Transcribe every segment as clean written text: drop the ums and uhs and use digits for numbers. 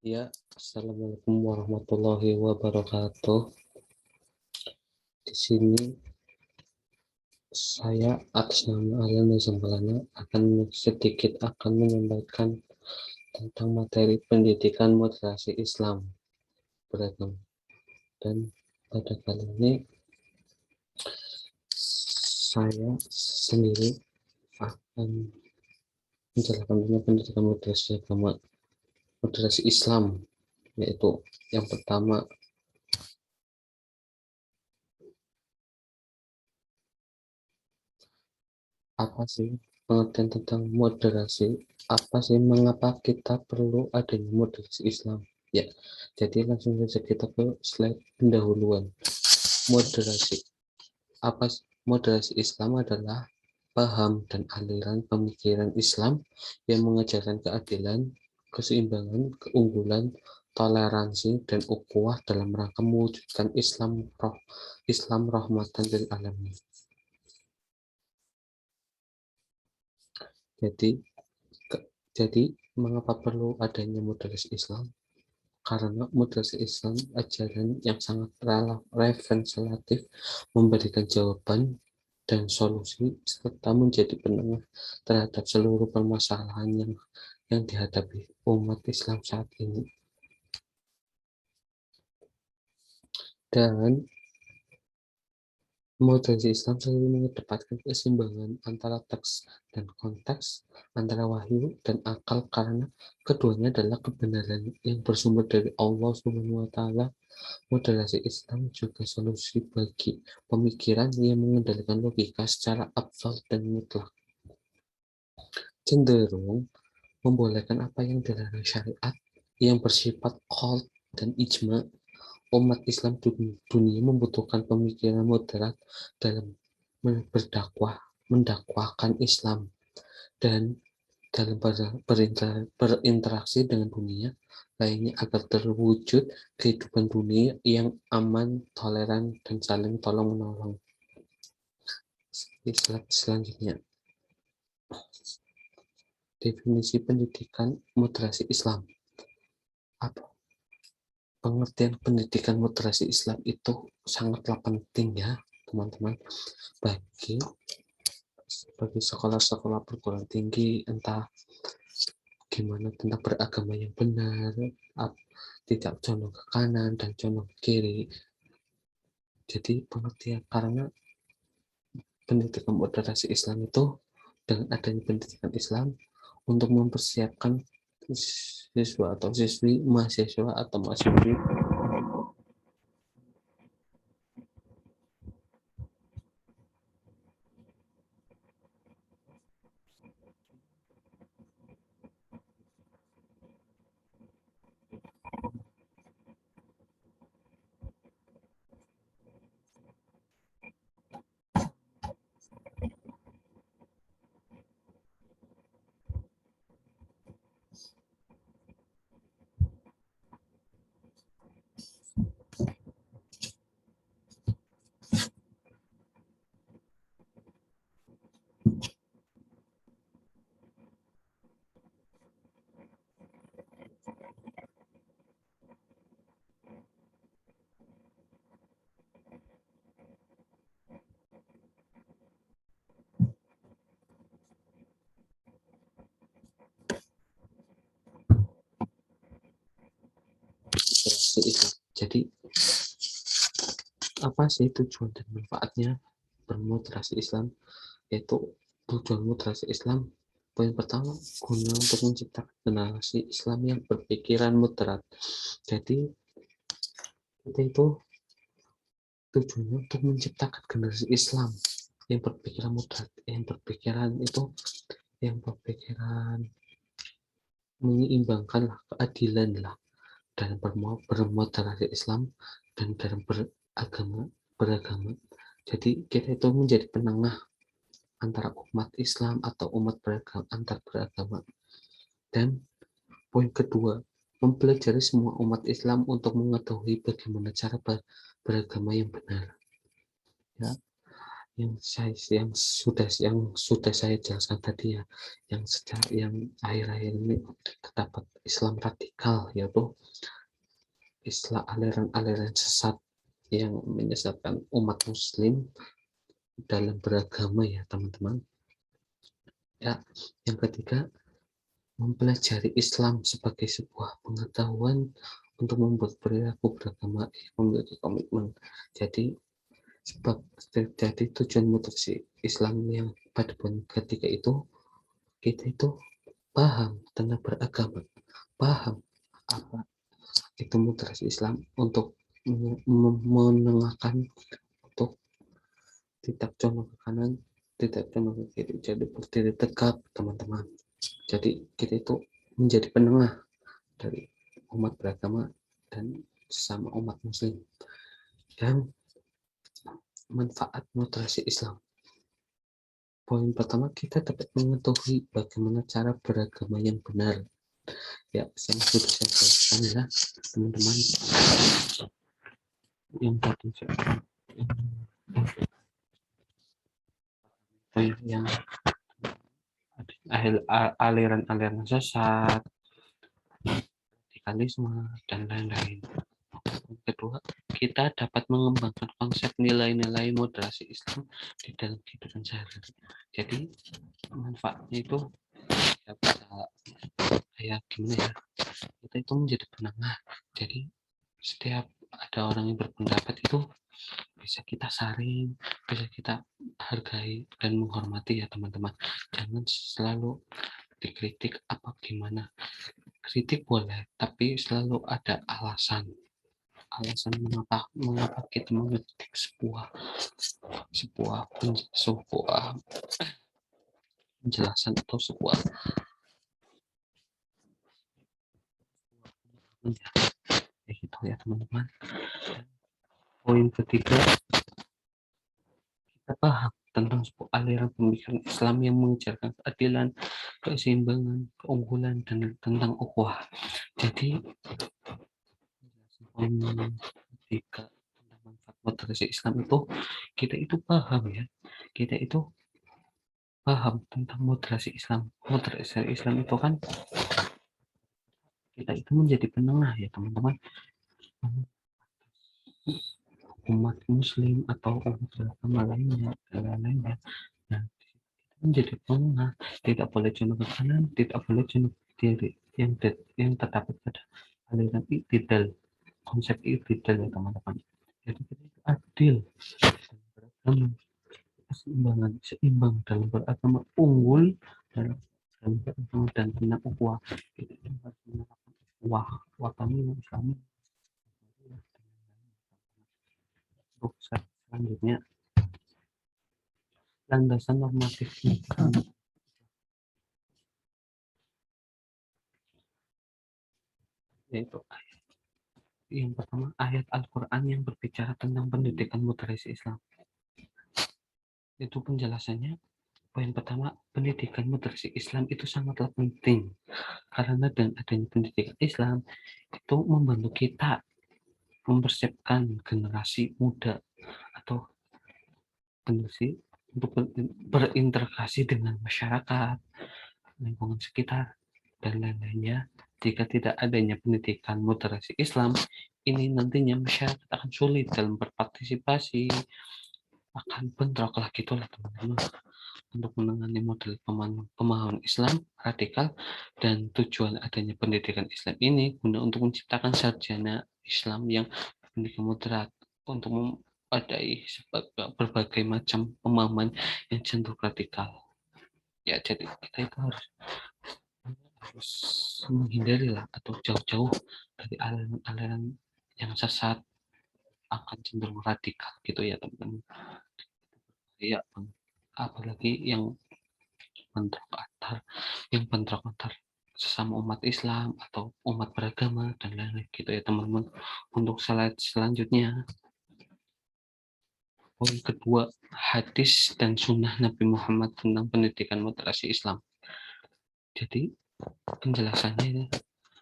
Ya, Assalamualaikum warahmatullahi wabarakatuh. Di sini saya atas nama Alan Zambalana akan menyampaikan tentang materi pendidikan moderasi Islam beragam. Dan pada kali ini saya sendiri akan menjelaskan tentang pendidikan moderasi Islam, yaitu yang pertama, apa sih pengertian tentang moderasi? Apa sih, mengapa kita perlu adanya moderasi Islam? Ya, jadi langsung saja kita ke slide pendahuluan. Moderasi. Moderasi Islam adalah paham dan aliran pemikiran Islam yang mengajarkan keadilan, keseimbangan, keunggulan, toleransi, dan ukhuwah dalam rangka mewujudkan Islam rahmatan lil alamin. Jadi, mengapa perlu adanya moderasi Islam? Karena moderasi Islam ajaran yang sangat relatif, memberikan jawaban dan solusi, serta menjadi penengah terhadap seluruh permasalahan yang dihadapi umat Islam saat ini. Dan moderasi Islam selalu mengedepankan keseimbangan antara teks dan konteks, antara wahyu dan akal, karena keduanya adalah kebenaran yang bersumber dari Allah Subhanahu wa Ta'ala. Moderasi Islam juga solusi bagi pemikiran yang mengendalikan logika secara absolut dan mutlak, cenderung membolehkan apa yang dilarang syariat yang bersifat qaul dan ijma. Umat Islam dunia membutuhkan pemikiran moderat dalam mendakwahkan Islam dan dalam berinteraksi dengan dunia lainnya, agar terwujud kehidupan dunia yang aman, toleran, dan saling tolong-menolong. Selanjutnya, definisi pendidikan moderasi Islam. Apa? Pengertian pendidikan moderasi Islam itu sangatlah penting ya, teman-teman, bagi sekolah-sekolah perguruan tinggi, entah gimana tentang beragama yang benar, tidak condong ke kanan dan condong ke kiri. Jadi pengertian, karena pendidikan moderasi Islam itu, dengan adanya pendidikan Islam untuk mempersiapkan siswa atau siswi, mahasiswa atau mahasiswi moderasi Islam. Jadi apa sih tujuan dan manfaatnya bermoderasi Islam? Yaitu tujuan moderasi Islam, poin pertama, guna untuk menciptakan generasi Islam yang berpikiran moderat. Jadi kita itu tujuannya untuk menciptakan generasi Islam yang berpikiran moderat, yang berpikiran menyeimbangkan keadilan dalam bermoderasi Islam dan dalam beragama. Jadi kita itu menjadi penengah antara umat Islam atau umat antar beragama. Dan poin kedua, mempelajari semua umat Islam untuk mengetahui bagaimana cara beragama yang benar. Ya. yang sudah saya jelaskan tadi ya, yang akhir-akhir ini terdapat Islam radikal, yaitu Islam aliran-aliran sesat yang menyesatkan umat Muslim dalam beragama ya teman-teman. Ya, yang ketiga, mempelajari Islam sebagai sebuah pengetahuan untuk membuat perilaku beragama memiliki komitmen. Jadi tujuan mutasi Islam yang pada poin ketiga itu, kita itu paham tentang beragama, paham apa itu mutasi Islam untuk menengahkan, untuk tidak condong ke kanan, tidak condong ke kiri, jadi berdiri tegap teman-teman. Jadi kita itu menjadi penengah dari umat beragama dan sesama umat Muslim. Dan manfaat moderasi Islam. Poin pertama, kita dapat mengetahui bagaimana cara beragama yang benar. Ya, yang sudah saya jelaskan ya, teman-teman. Yang tadi yang aliran-aliran sesat, radikalisme, dan lain-lain. Kedua, kita dapat mengembangkan konsep nilai-nilai moderasi Islam di dalam kehidupan sehari-hari. Jadi manfaatnya itu ya bisa kayak gimana ya? Kita itu menjadi penengah. Jadi setiap ada orang yang berpendapat itu bisa kita saring, bisa kita hargai dan menghormati ya teman-teman. Jangan selalu dikritik apa gimana. Kritik boleh, tapi selalu ada alasan mengapa kita mengkritik sebuah penjelasan atau sebuah gitu ya teman-teman. Poin ketiga, kita paham tentang sebuah aliran pemikiran Islam yang mengajarkan keadilan, keseimbangan, keunggulan, dan tentang ukhuwah. Jadi poin ketiga tentang manfaat moderasi Islam itu, kita itu paham ya, kita itu paham tentang moderasi Islam. Moderasi Islam itu kan kita itu menjadi penengah ya teman-teman, umat Muslim atau umat beragama lainnya dan lain-lainnya. Nah, menjadi penengah, tidak boleh condong ke kanan, tidak boleh condong ke kiri, yang terdapat pada aliran i'tidal, konsep i'tidal ya teman-teman. Jadi kita itu adil beragama, seimbang dalam beragama, unggul dalam beragama, dan tentang ukhuwah. Kita harus menerapkan ukhuwah watani Islami. Untuk selanjutnya, landasan normatif yaitu yang pertama, ayat Al-Quran yang berbicara tentang pendidikan moderasi Islam. Itu penjelasannya, poin pertama, pendidikan moderasi Islam itu sangatlah penting, karena dengan adanya pendidikan Islam itu membantu kita mempersiapkan generasi muda atau generasi untuk berinteraksi dengan masyarakat, lingkungan sekitar, dan lain-lainnya. Jika tidak adanya pendidikan moderasi Islam, ini nantinya masyarakat akan sulit dalam berpartisipasi, akan bentrok lah gitulah teman-teman. Untuk menangani model pemahaman Islam radikal, dan tujuan adanya pendidikan Islam ini guna untuk menciptakan sarjana Islam yang pendidikan moderat untuk memadai berbagai macam pemahaman yang cenderung radikal. Ya, jadi kita itu harus menghindari lah atau jauh-jauh dari aliran-aliran yang sesat, akan cenderung radikal gitu ya teman-teman. Ya, apalagi yang bentrok antar sesama umat Islam atau umat beragama dan lain-lain gitu ya teman-teman. Untuk slide selanjutnya, poin kedua, hadis dan sunnah Nabi Muhammad tentang pendidikan moderasi Islam. Jadi penjelasannya ini,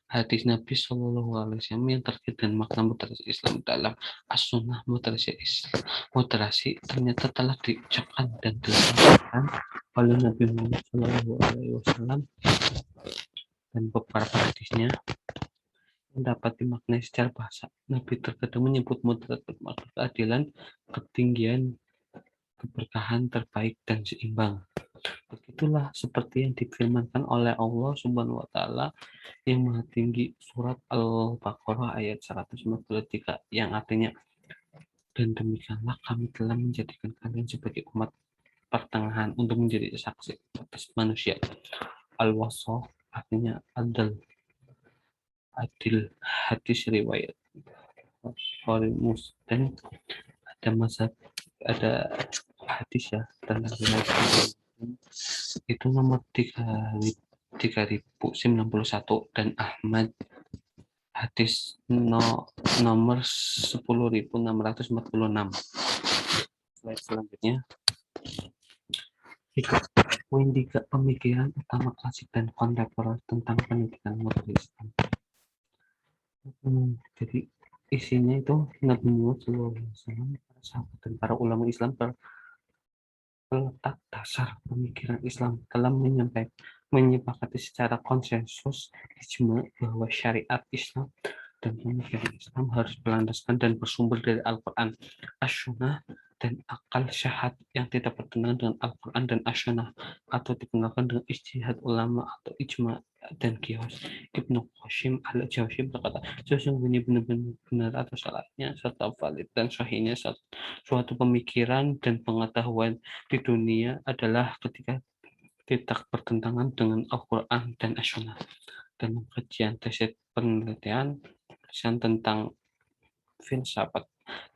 hadis Nabi Shallallahu Alaihi Wasallam yang terkait dengan makna moderasi Islam dalam as-sunnah moderasi Islam. Moderasi ternyata telah diucapkan dan dilakukan oleh Nabi Muhammad Shallallahu Alaihi Wasallam dan beberapa hadisnya yang dapat dimaknai secara bahasa. Nabi terkadang menyebut moderat bermakna keadilan, ketinggian, keberkahan, terbaik, dan seimbang. Begitulah seperti yang difirmankan oleh Allah Subhanahu wa taala yang Maha Tinggi, surat Al-Baqarah ayat 153 yang artinya, dan demikianlah kami telah menjadikan kalian sebagai umat pertengahan untuk menjadi saksi atas manusia. Al-Wasaf artinya adil, hadis riwayat Bukhari Muslim. Ada hadis ya tentang riwayat itu nomor 3091 dan Ahmad hadis nomor 10.646. Slide selanjutnya. Poin 3, pemikiran utama klasik dan kontemporer tentang pendidikan modern Islam. Jadi isinya itu Nabi Muhammad SAW, para sahabat dan para ulama Islam meletak dasar pemikiran Islam dalam menyepakati secara konsensus ijma bahwa syariat Islam dan pemikiran Islam harus berlandaskan dan bersumber dari Al-Quran, As-Sunnah, dan akal syahad yang tidak bertentangan dengan Al-Quran dan As-Sunnah atau dikenalkan dengan ijtihad ulama atau ijma dan qiyas. Ibnu Qasim al-Jauzi berkata, sesungguhnya benar atau salahnya serta valid dan sahihnya suatu pemikiran dan pengetahuan di dunia adalah ketika tidak bertentangan dengan Al-Quran dan As-Sunnah. Dan kajian tesis penelitian tentang filsafat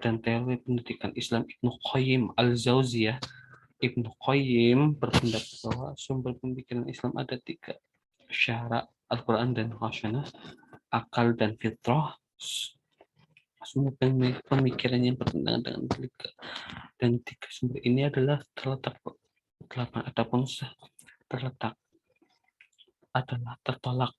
dan teori pendidikan Islam Ibnu Qayyim al-Jauziyah. Ibnu Qayyim berpendapat bahwa sumber pemikiran Islam ada 3, syara, Al-Quran dan As-Sunnah, akal dan fitrah. Semua pemikiran yang bertentangan dengan 3 sumber ini adalah terletak tertolak.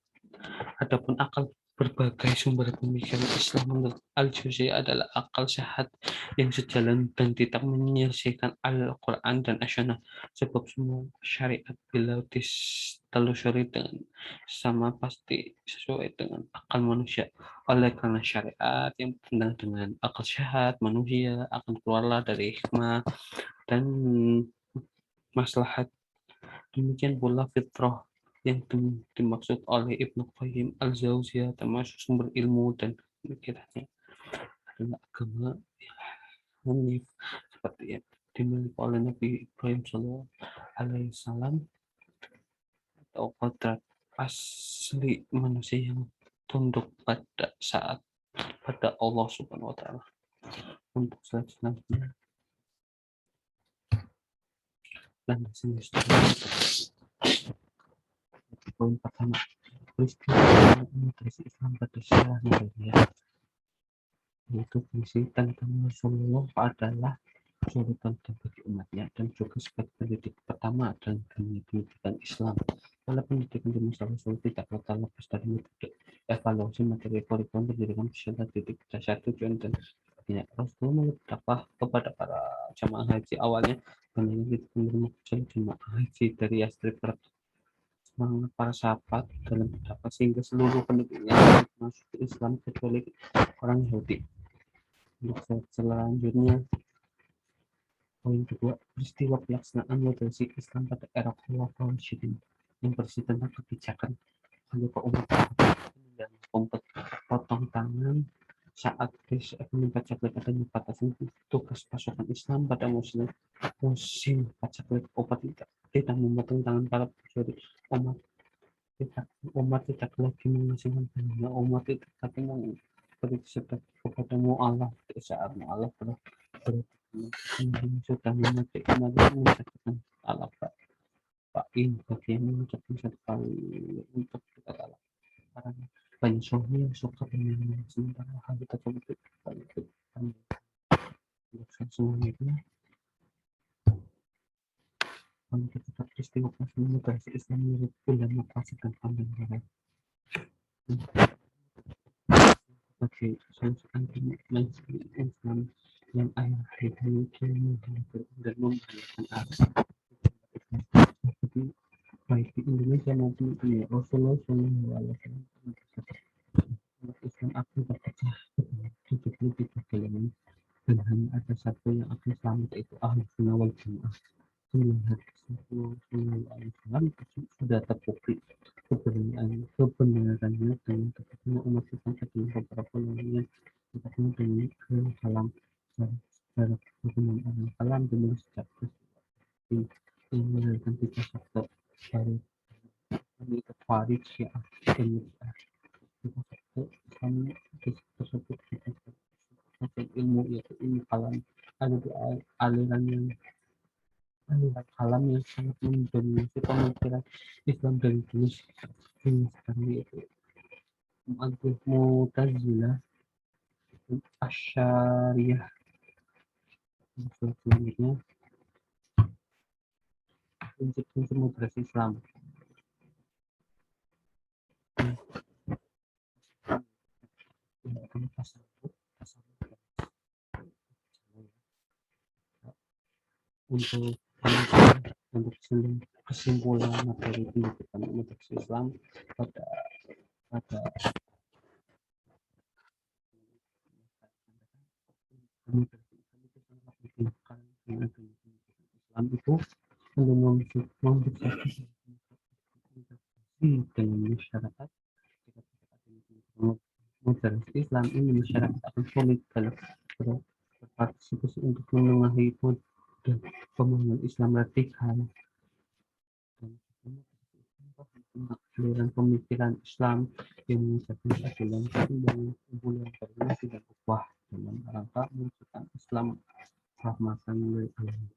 Adapun akal, berbagai sumber pemikiran Islam menurut Al-Jauzi adalah akal sehat yang sejalan dan tidak menyelesaikan Al-Quran dan As-Sunnah, sebab semua syariat bila ditelusuri dengan sama pasti sesuai dengan akal manusia. Oleh karena syariat yang bertentangan dengan akal sehat manusia akan keluarlah dari hikmah dan maslahat. Demikian pula fitrah yang dimaksud oleh Ibnu Qayyim al-Jauziyah termasuk sumber ilmu dan pemikirannya adalah agama Hanif seperti yang dimiliki oleh Nabi Ibrahim Alaihissalam atau kodrat asli manusia yang tunduk pada Allah Subhanahu Wa Taala. Untuk selanjutnya landasan historis. Poin pertama, peristiwa moderasi Islam pada sejarah Nabawiyah, yaitu fungsi tentang Rasulullah adalah sorotan bagi umatnya dan juga sebagai pendidik pertama dan pendidikan Islam. Dalam pendidikan di masa Rasul tidak lepas dari metode evaluasi materi kurikulum pendidikan secara titik dasar tujuan dan sebagainya. Rasul berdakwah kepada para jamaah haji awalnya dan ini menerima jemaah haji dari Yastrib semangat para sahabat dalam berdakwah sehingga seluruh penduduknya masuk ke Islam kecuali orang Yahudi. Untuk selanjutnya, poin kedua, peristiwa pelaksanaan moderasi Islam pada era Khulafaur Rasyidin yang berisi tentang kebijakan Khalifah Umar dan potong tangan saat menimpa caklek dan batasan tugas pasukan Islam pada musim pacaklik. Tidak memotong tangan para pencuri. Umat tidak lagi mengasihkan tangannya. Umat tidak lagi memberi seperti kepadamu Allah di saat Allah sudah mematikan mencatatkan Allah Pak bagi yang mengucapkan satu kali untuk kita Allah. Karena banyak suami yang suka bermain sementara hal tersebut itu semuanya ketika peristiwa moderasi Islam menurut ulama klasik dan kontemporer. Oke, anti mainstream Islam yang akhir-akhir ini kian menghancurkan dan membahayakan akhlak Islam. Jadi baik di Indonesia maupun di dunia, Rasulullah Shallallahu Alaihi Wasallam umat Islam akan terpecah ke dalam 73 golongan dan hanya ada satu yang akan selamat, yaitu Ahlus Sunnah wal Jamaah. Sembilan hadis Rasulullah Shallallahu Alaihi Wasallam sudah terbukti kebenarannya dengan keterangan umat Islam adalah beberapa golongan seperti dengan kalam sejarah hubungan orang kalam dimulai sejak peristiwa yang melahirkan tiga sektor baru, yaitu Khawarij, Syiah, dan Murji'ah. Tiga sektor Islam tersebut berdasarkan ilmu, yaitu ilmu kalam. Ada di aliran aliran kalam yang sangat mendominasi pemikiran Islam dari dulu hingga sekarang, yaitu Mu'tazilah, Asy'ariyah. Selanjutnya, prinsip-prinsip moderasi Islam. Untuk kesimpulan materi pendidikan moderasi Islam pada pada Islam itu perlu mempersiapkan dengan masyarakat. Moderasi Islam ini masyarakat akan solid dalam berpartisipasi untuk menengahi model pemahaman Islam radikal dan aliran pemikiran Islam yang mengucapkan keadilan, keseimbangan, kemuliaan, toleransi, dan ukhuwah dalam rangka mewujudkan Islam rahmatan lil alamin.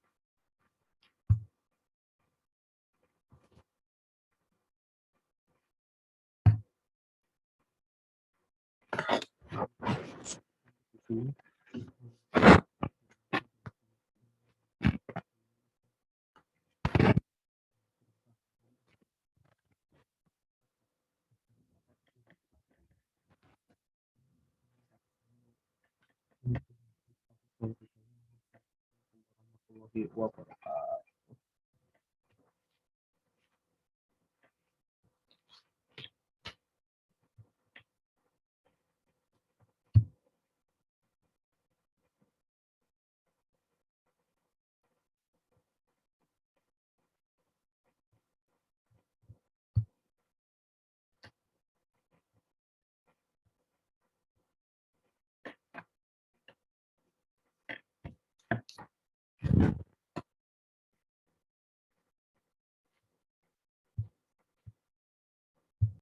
Warahmatullahi wabarakatuh.